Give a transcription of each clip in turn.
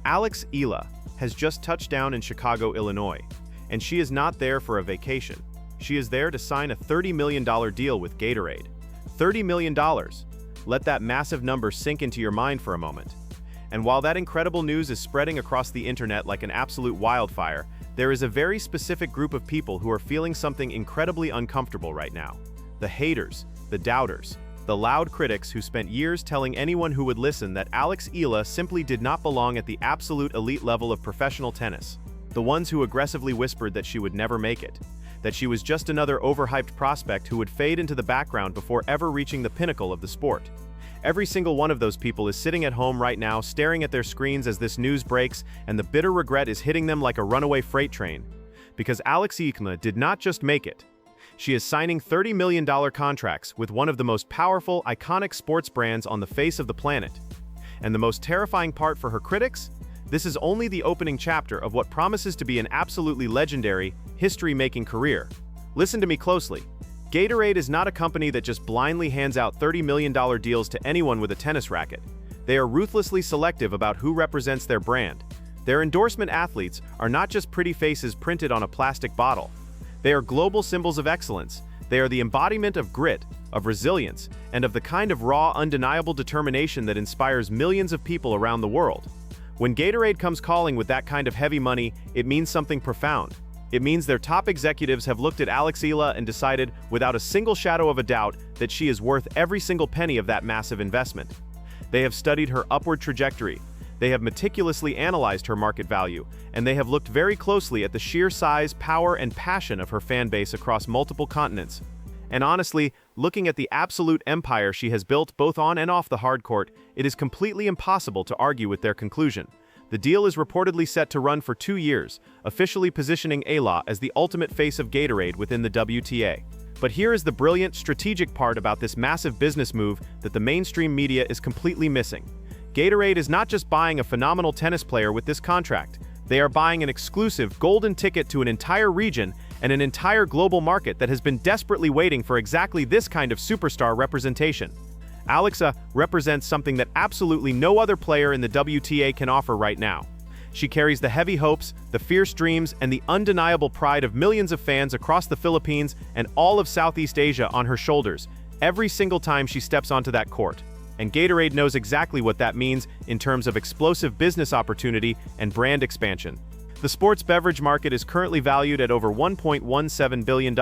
Eala has just touched down in Chicago, Illinois, and she is not there for a vacation. She is there to sign a $30 million deal with Gatorade. $30 million. Let that massive number sink into your mind for a moment. And while that incredible news is spreading across the internet like an absolute wildfire, there is a very specific group of people who are feeling something incredibly uncomfortable right now. The haters, the doubters, the loud critics who spent years telling anyone who would listen that Eala simply did not belong at the absolute elite level of professional tennis. The ones who aggressively whispered that she would never make it, that she was just another overhyped prospect who would fade into the background before ever reaching the pinnacle of the sport. Every single one of those people is sitting at home right now staring at their screens as this news breaks, and the bitter regret is hitting them like a runaway freight train. Because Eala did not just make it. She is signing $30 million contracts with one of the most powerful, iconic sports brands on the face of the planet. And the most terrifying part for her critics? This is only the opening chapter of what promises to be an absolutely legendary, history-making career. Listen to me closely. Gatorade is not a company that just blindly hands out $30 million deals to anyone with a tennis racket. They are ruthlessly selective about who represents their brand. Their endorsement athletes are not just pretty faces printed on a plastic bottle. They are global symbols of excellence. They are the embodiment of grit, of resilience, and of the kind of raw, undeniable determination that inspires millions of people around the world. When Gatorade comes calling with that kind of heavy money, it means something profound. It means their top executives have looked at Eala and decided, without a single shadow of a doubt, that she is worth every single penny of that massive investment. They have studied her upward trajectory. They have meticulously analyzed her market value, and they have looked very closely at the sheer size, power, and passion of her fan base across multiple continents. And honestly, looking at the absolute empire she has built both on and off the hard court, it is completely impossible to argue with their conclusion. The deal is reportedly set to run for 2 years, officially positioning Eala as the ultimate face of Gatorade within the WTA. But here is the brilliant, strategic part about this massive business move that the mainstream media is completely missing. Gatorade is not just buying a phenomenal tennis player with this contract. They are buying an exclusive golden ticket to an entire region and an entire global market that has been desperately waiting for exactly this kind of superstar representation. Eala represents something that absolutely no other player in the WTA can offer right now. She carries the heavy hopes, the fierce dreams, and the undeniable pride of millions of fans across the Philippines and all of Southeast Asia on her shoulders every single time she steps onto that court. And Gatorade knows exactly what that means in terms of explosive business opportunity and brand expansion. The sports beverage market is currently valued at over $1.17 billion,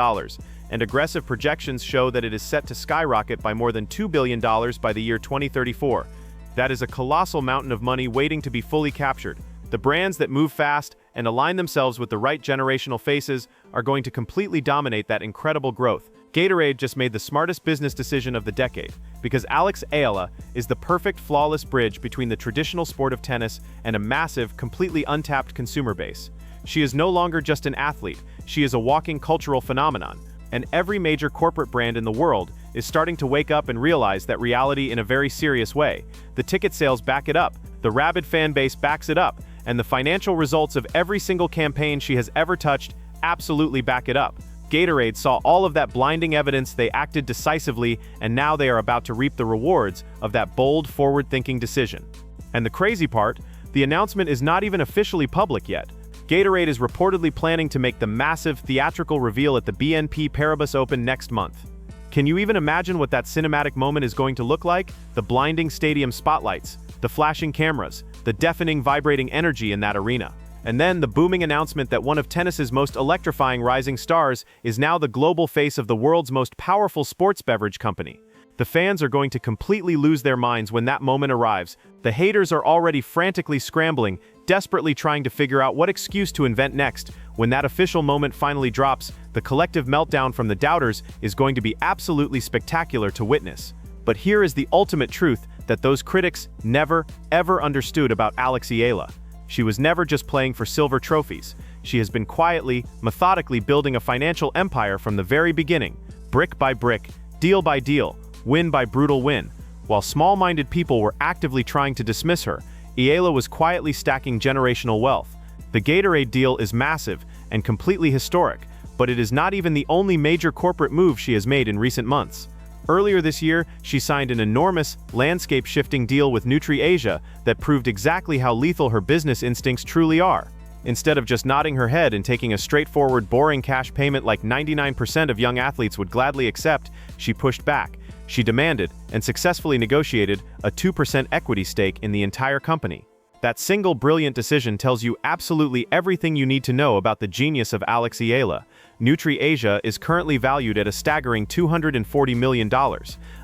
and aggressive projections show that it is set to skyrocket by more than $2 billion by the year 2034. That is a colossal mountain of money waiting to be fully captured. The brands that move fast and align themselves with the right generational faces are going to completely dominate that incredible growth. Gatorade just made the smartest business decision of the decade, because Eala is the perfect, flawless bridge between the traditional sport of tennis and a massive, completely untapped consumer base. She is no longer just an athlete, she is a walking cultural phenomenon, and every major corporate brand in the world is starting to wake up and realize that reality in a very serious way. The ticket sales back it up, the rabid fan base backs it up, and the financial results of every single campaign she has ever touched absolutely back it up. Gatorade saw all of that blinding evidence, they acted decisively, and now they are about to reap the rewards of that bold, forward-thinking decision. And the crazy part, the announcement is not even officially public yet. Gatorade is reportedly planning to make the massive theatrical reveal at the BNP Paribas Open next month. Can you even imagine what that cinematic moment is going to look like? The blinding stadium spotlights, the flashing cameras, the deafening, vibrating energy in that arena. And then the booming announcement that one of tennis's most electrifying rising stars is now the global face of the world's most powerful sports beverage company. The fans are going to completely lose their minds when that moment arrives. The haters are already frantically scrambling, desperately trying to figure out what excuse to invent next. When that official moment finally drops, the collective meltdown from the doubters is going to be absolutely spectacular to witness. But here is the ultimate truth that those critics never, ever understood about Eala. She was never just playing for silver trophies. She has been quietly, methodically building a financial empire from the very beginning, brick by brick, deal by deal, win by brutal win. While small-minded people were actively trying to dismiss her, Eala was quietly stacking generational wealth. The Gatorade deal is massive and completely historic, but it is not even the only major corporate move she has made in recent months. Earlier this year, she signed an enormous, landscape-shifting deal with Asia that proved exactly how lethal her business instincts truly are. Instead of just nodding her head and taking a straightforward, boring cash payment like 99% of young athletes would gladly accept, she pushed back. She demanded, and successfully negotiated, a 2% equity stake in the entire company. That single brilliant decision tells you absolutely everything you need to know about the genius of Eala. Asia is currently valued at a staggering $240 million,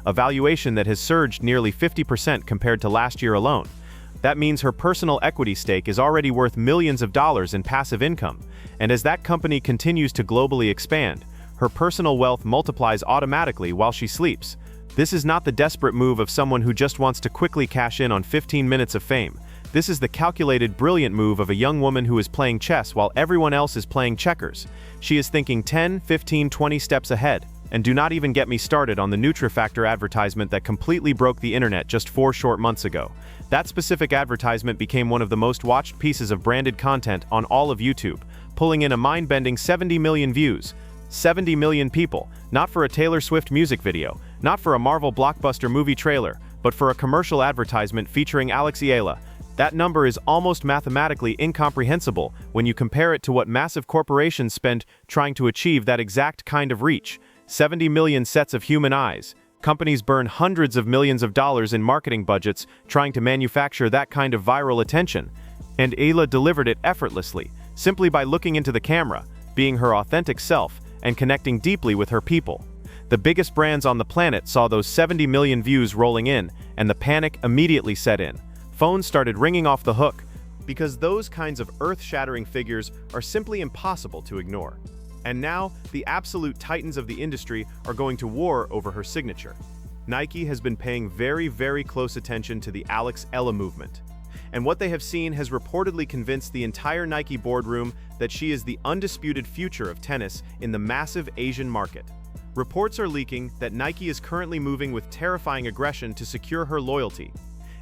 a valuation that has surged nearly 50% compared to last year alone. That means her personal equity stake is already worth millions of dollars in passive income, and as that company continues to globally expand, her personal wealth multiplies automatically while she sleeps. This is not the desperate move of someone who just wants to quickly cash in on 15 minutes of fame. This is the calculated, brilliant move of a young woman who is playing chess while everyone else is playing checkers. She is thinking 10, 15, 20 steps ahead. And do not even get me started on the NutriFactor advertisement that completely broke the internet just 4 short months ago. That specific advertisement became one of the most watched pieces of branded content on all of YouTube, pulling in a mind-bending 70 million views. 70 million people, not for a Taylor Swift music video, not for a Marvel blockbuster movie trailer, but for a commercial advertisement featuring Eala. That number is almost mathematically incomprehensible when you compare it to what massive corporations spend trying to achieve that exact kind of reach. 70 million sets of human eyes. Companies burn hundreds of millions of dollars in marketing budgets trying to manufacture that kind of viral attention. And Eala delivered it effortlessly, simply by looking into the camera, being her authentic self, and connecting deeply with her people. The biggest brands on the planet saw those 70 million views rolling in, and the panic immediately set in. Phones started ringing off the hook, because those kinds of earth-shattering figures are simply impossible to ignore. And now, the absolute titans of the industry are going to war over her signature. Nike has been paying very, very close attention to the Eala movement. And what they have seen has reportedly convinced the entire Nike boardroom that she is the undisputed future of tennis in the massive Asian market. Reports are leaking that Nike is currently moving with terrifying aggression to secure her loyalty,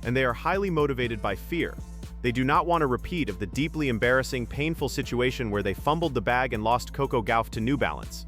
and they are highly motivated by fear. They do not want a repeat of the deeply embarrassing, painful situation where they fumbled the bag and lost Coco Gauff to New Balance.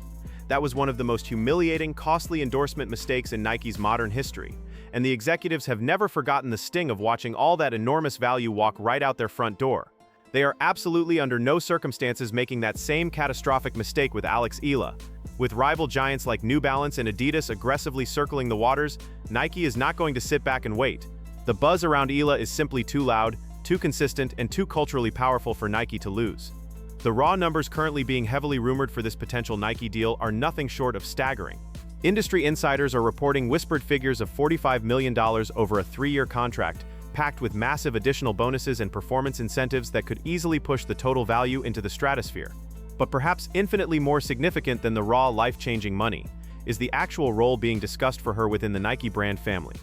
That was one of the most humiliating, costly endorsement mistakes in Nike's modern history, and the executives have never forgotten the sting of watching all that enormous value walk right out their front door. They are absolutely under no circumstances making that same catastrophic mistake with Eala. With rival giants like New Balance and Adidas aggressively circling the waters, Nike is not going to sit back and wait. The buzz around Eala is simply too loud, too consistent, and too culturally powerful for Nike to lose. The raw numbers currently being heavily rumored for this potential Nike deal are nothing short of staggering. Industry insiders are reporting whispered figures of $45 million over a 3-year contract, packed with massive additional bonuses and performance incentives that could easily push the total value into the stratosphere. But perhaps infinitely more significant than the raw, life-changing money is the actual role being discussed for her within the Nike brand family.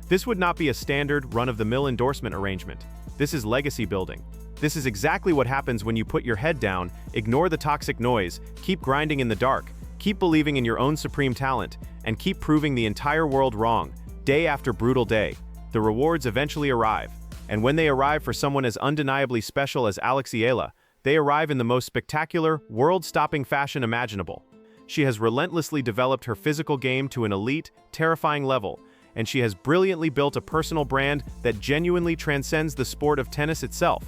This would not be a standard, run-of-the-mill endorsement arrangement. This is legacy building. This is exactly what happens when you put your head down, ignore the toxic noise, keep grinding in the dark, keep believing in your own supreme talent, and keep proving the entire world wrong, day after brutal day. The rewards eventually arrive, and when they arrive for someone as undeniably special as Eala, they arrive in the most spectacular, world-stopping fashion imaginable. She has relentlessly developed her physical game to an elite, terrifying level, and she has brilliantly built a personal brand that genuinely transcends the sport of tennis itself.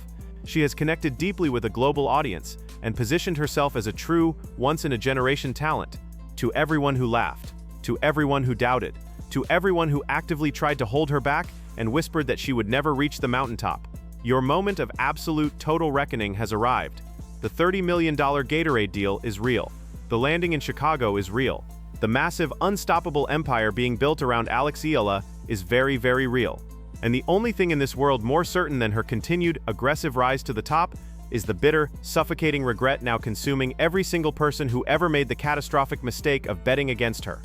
She has connected deeply with a global audience and positioned herself as a true, once-in-a-generation talent. To everyone who laughed, to everyone who doubted, to everyone who actively tried to hold her back and whispered that she would never reach the mountaintop, your moment of absolute, total reckoning has arrived. The $30 million Gatorade deal is real. The landing in Chicago is real. The massive, unstoppable empire being built around Eala is very, very real. And the only thing in this world more certain than her continued, aggressive rise to the top is the bitter, suffocating regret now consuming every single person who ever made the catastrophic mistake of betting against her.